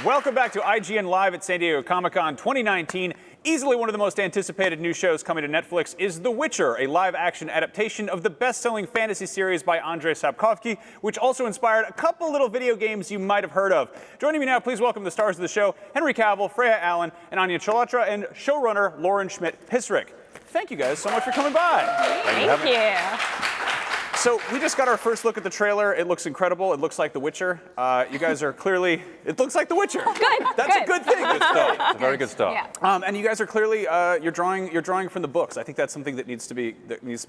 Welcome back to IGN Live at San Diego Comic-Con 2019. Easily one of the most anticipated new shows coming to Netflix is The Witcher, a live-action adaptation of the best-selling fantasy series by Andrzej Sapkowski, which also inspired a couple little video games you might have heard of. Joining me now, please welcome the stars of the show, Henry Cavill, Freya Allen, and Anya Chalotra, and showrunner Lauren Schmidt-Hissrich. Thank you guys so much for coming by. Thank you. So we just got our first look at the trailer. It looks incredible. It looks like The Witcher. You guys are clearly, it looks like The Witcher. Good. That's a good thing. Good start. It's a very good start. Yeah. And you guys are clearly you're drawing from the books. I think that's something that needs to be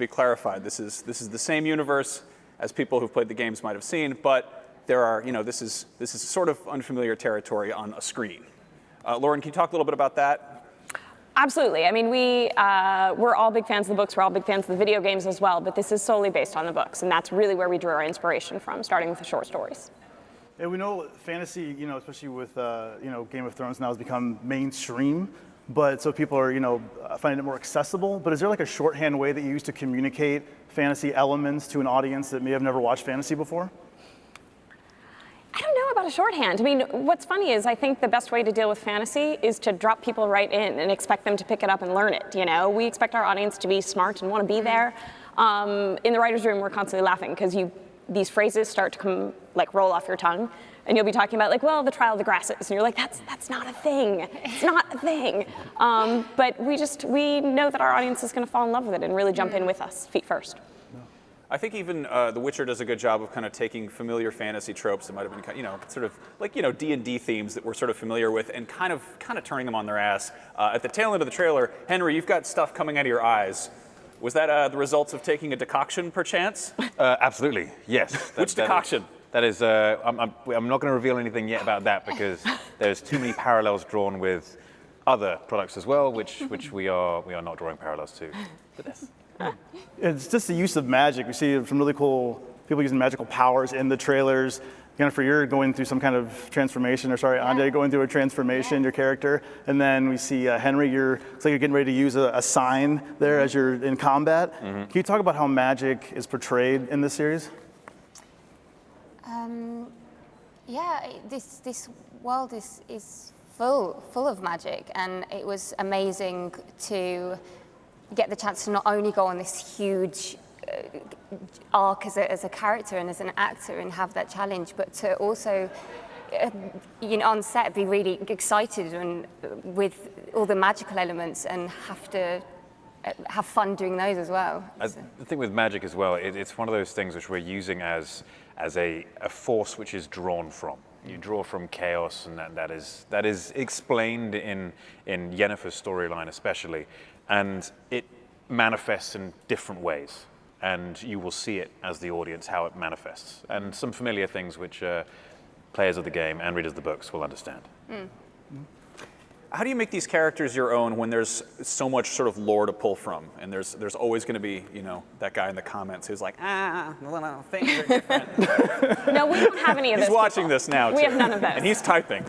clarified. This is the same universe as people who've played the games might have seen, but there are this is sort of unfamiliar territory on a screen. Lauren, can you talk a little bit about that? Absolutely. I mean, we're all big fans of the books. We're all big fans of the video games as well, but this is solely based on the books, and that's really where we drew our inspiration from, starting with the short stories. And we know fantasy, especially with Game of Thrones now has become mainstream, but so people are finding it more accessible. But is there like a shorthand way that you use to communicate fantasy elements to an audience that may have never watched fantasy before? I don't know about a shorthand. I mean, what's funny is I think the best way to deal with fantasy is to drop people right in and expect them to pick it up and learn it. We expect our audience to be smart and want to be there. In the writer's room, we're constantly laughing because these phrases start to roll off your tongue, and you'll be talking about the trial of the grasses, and you're like, that's not a thing. It's not a thing. But we know that our audience is going to fall in love with it and really jump in with us, feet first. I think even The Witcher does a good job of kind of taking familiar fantasy tropes that might have been, sort of like, D&D themes that we're sort of familiar with and kind of turning them on their ass. At the tail end of the trailer, Henry, you've got stuff coming out of your eyes. Was that the results of taking a decoction, perchance? Absolutely, yes. Which decoction? That is, I'm not going to reveal anything yet about that because there's too many parallels drawn with other products as well, which we are not drawing parallels to for this. It's just the use of magic. We see some really cool people using magical powers in the trailers. Jennifer, you're going through some kind of transformation, Anya going through a transformation, your character. And then we see Henry, looks like you're getting ready to use a sign there as you're in combat. Can you talk about how magic is portrayed in this series? This world is full of magic, and it was amazing to get the chance to not only go on this huge arc as a character and as an actor and have that challenge, but to also, on set be really excited and with all the magical elements and have to have fun doing those as well. The thing with magic as well, it's one of those things which we're using as a force which is drawn from. You draw from chaos, and that is explained in Yennefer's storyline especially. And it manifests in different ways, and you will see it as the audience how it manifests, and some familiar things which players of the game and readers of the books will understand. How do you make these characters your own when there's so much sort of lore to pull from, and there's always going to be that guy in the comments who's like, things are different. No, we don't have any of this. He's watching this now. We have none of those. And he's typing.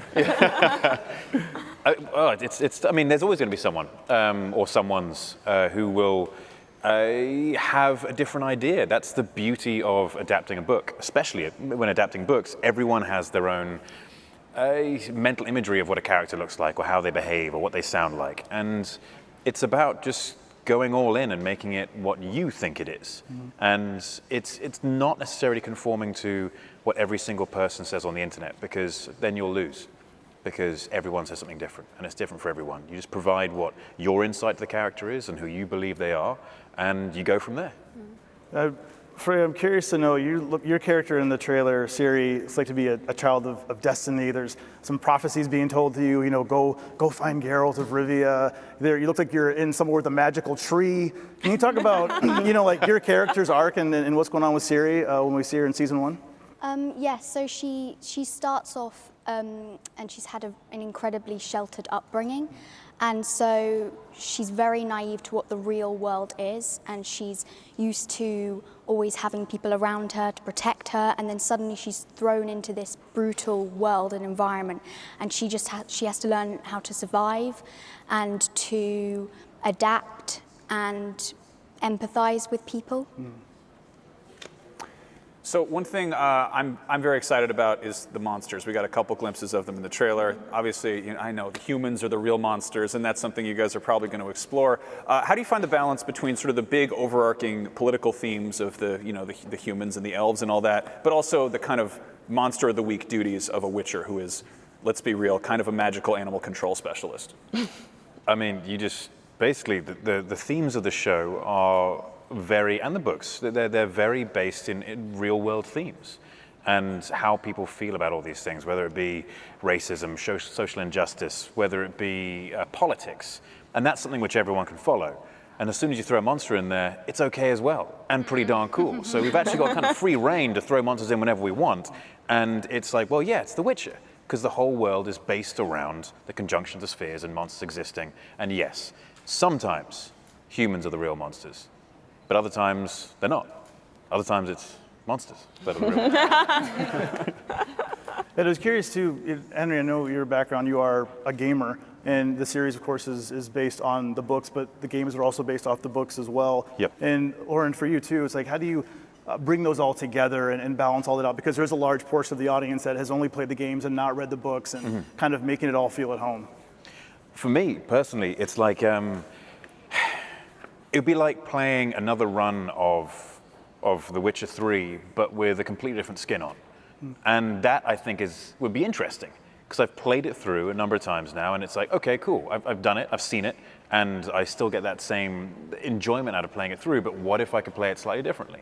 I mean, there's always going to be someone or someones who will have a different idea. That's the beauty of adapting a book, especially when adapting books. Everyone has their own mental imagery of what a character looks like, or how they behave, or what they sound like. And it's about just going all in and making it what you think it is. And it's not necessarily conforming to what every single person says on the internet, because then you'll lose. Because everyone says something different, and it's different for everyone. You just provide what your insight to the character is and who you believe they are, and you go from there. Freya, I'm curious to know, your character in the trailer, Ciri, looks like to be a child of destiny. There's some prophecies being told to you, go find Geralt of Rivia. You look like you're in somewhere with a magical tree. Can you talk about, like your character's arc and what's going on with Ciri when we see her in season 1? Yes, so she starts off and she's had an incredibly sheltered upbringing, and so she's very naive to what the real world is, and she's used to always having people around her to protect her, and then suddenly she's thrown into this brutal world and environment, and she has to learn how to survive and to adapt and empathize with people. So one thing I'm very excited about is the monsters. We got a couple glimpses of them in the trailer. Obviously, I know the humans are the real monsters, and that's something you guys are probably going to explore. How do you find the balance between sort of the big overarching political themes of the humans and the elves and all that, but also the kind of monster of the week duties of a Witcher who is, let's be real, kind of a magical animal control specialist? I mean, you just basically the themes of the show are and the books, they're very based in real world themes and how people feel about all these things, whether it be racism, social injustice, whether it be politics. And that's something which everyone can follow. And as soon as you throw a monster in there, it's okay as well, and pretty darn cool. So we've actually got kind of free reign to throw monsters in whenever we want. And it's like, well, yeah, it's The Witcher, because the whole world is based around the conjunction of the spheres and monsters existing. And yes, sometimes humans are the real monsters. But other times, they're not. Other times, it's monsters that are the real monsters. And I was curious too, Henry, I know your background, you are a gamer, and the series, of course, is based on the books, but the games are also based off the books as well. Yep. And Oren, for you too, it's like, how do you bring those all together and balance all that out? Because there's a large portion of the audience that has only played the games and not read the books, and kind of making it all feel at home. For me, personally, it's like, it'd be like playing another run of The Witcher 3, but with a completely different skin on. And that, I think, would be interesting, because I've played it through a number of times now, and it's like, okay, cool, I've done it, I've seen it, and I still get that same enjoyment out of playing it through, but what if I could play it slightly differently?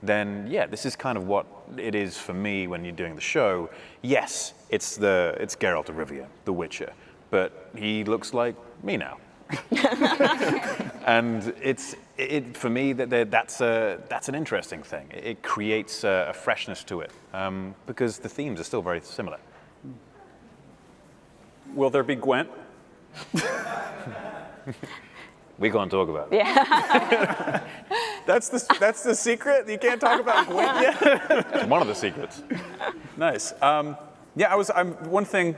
Then, yeah, this is kind of what it is for me when you're doing the show. Yes, it's Geralt of Rivia, The Witcher, but he looks like me now. And for me, that's an interesting thing. It creates a freshness to it, because the themes are still very similar. Will there be Gwent? We can't talk about it. Yeah. That's the secret? You can't talk about Gwent yet? It's one of the secrets. Nice. One thing,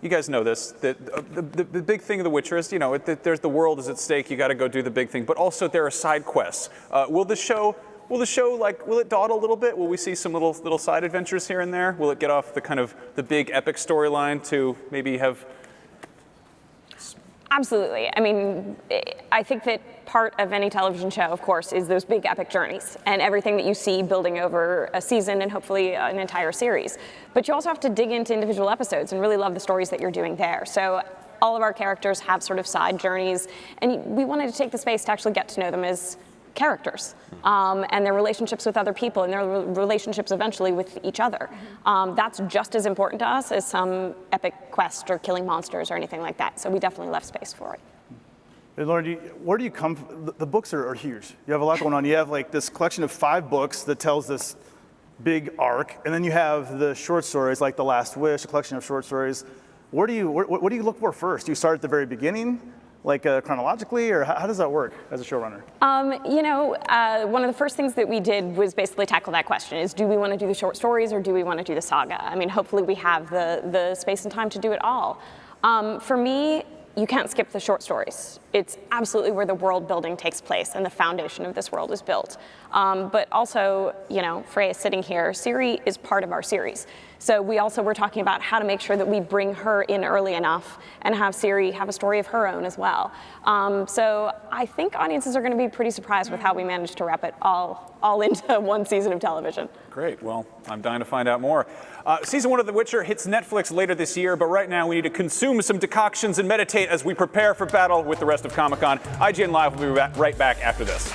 you guys know this, that the big thing of The Witcher is, there's the world is at stake, you got to go do the big thing, but also there are side quests. Will the show will it dawdle a little bit? Will we see some little side adventures here and there? Will it get off the big epic storyline to maybe have? Absolutely. I mean, I think that part of any television show, of course, is those big epic journeys and everything that you see building over a season and hopefully an entire series. But you also have to dig into individual episodes and really love the stories that you're doing there. So all of our characters have sort of side journeys, and we wanted to take the space to actually get to know them as characters and their relationships with other people and their relationships eventually with each other. That's just as important to us as some epic quest or killing monsters or anything like that. So we definitely left space for it. And Lauren, where do you come from? The books are huge. You have a lot going on. You have like this collection of 5 books that tells this big arc, and then you have the short stories like The Last Wish, a collection of short stories. What do you look for first? Do you start at the very beginning? Like chronologically, or how does that work as a showrunner? One of the first things that we did was basically tackle that question: is do we want to do the short stories or do we want to do the saga? I mean, hopefully we have the space and time to do it all. For me, you can't skip the short stories. It's absolutely where the world building takes place and the foundation of this world is built. But also, Freya sitting here, Ciri is part of our series. So we also were talking about how to make sure that we bring her in early enough and have Ciri have a story of her own as well. So I think audiences are going to be pretty surprised with how we managed to wrap it all into one season of television. Great. Well, I'm dying to find out more. Season 1 of The Witcher hits Netflix later this year, but right now we need to consume some decoctions and meditate as we prepare for battle with the rest of Comic-Con. IGN Live will be right back after this.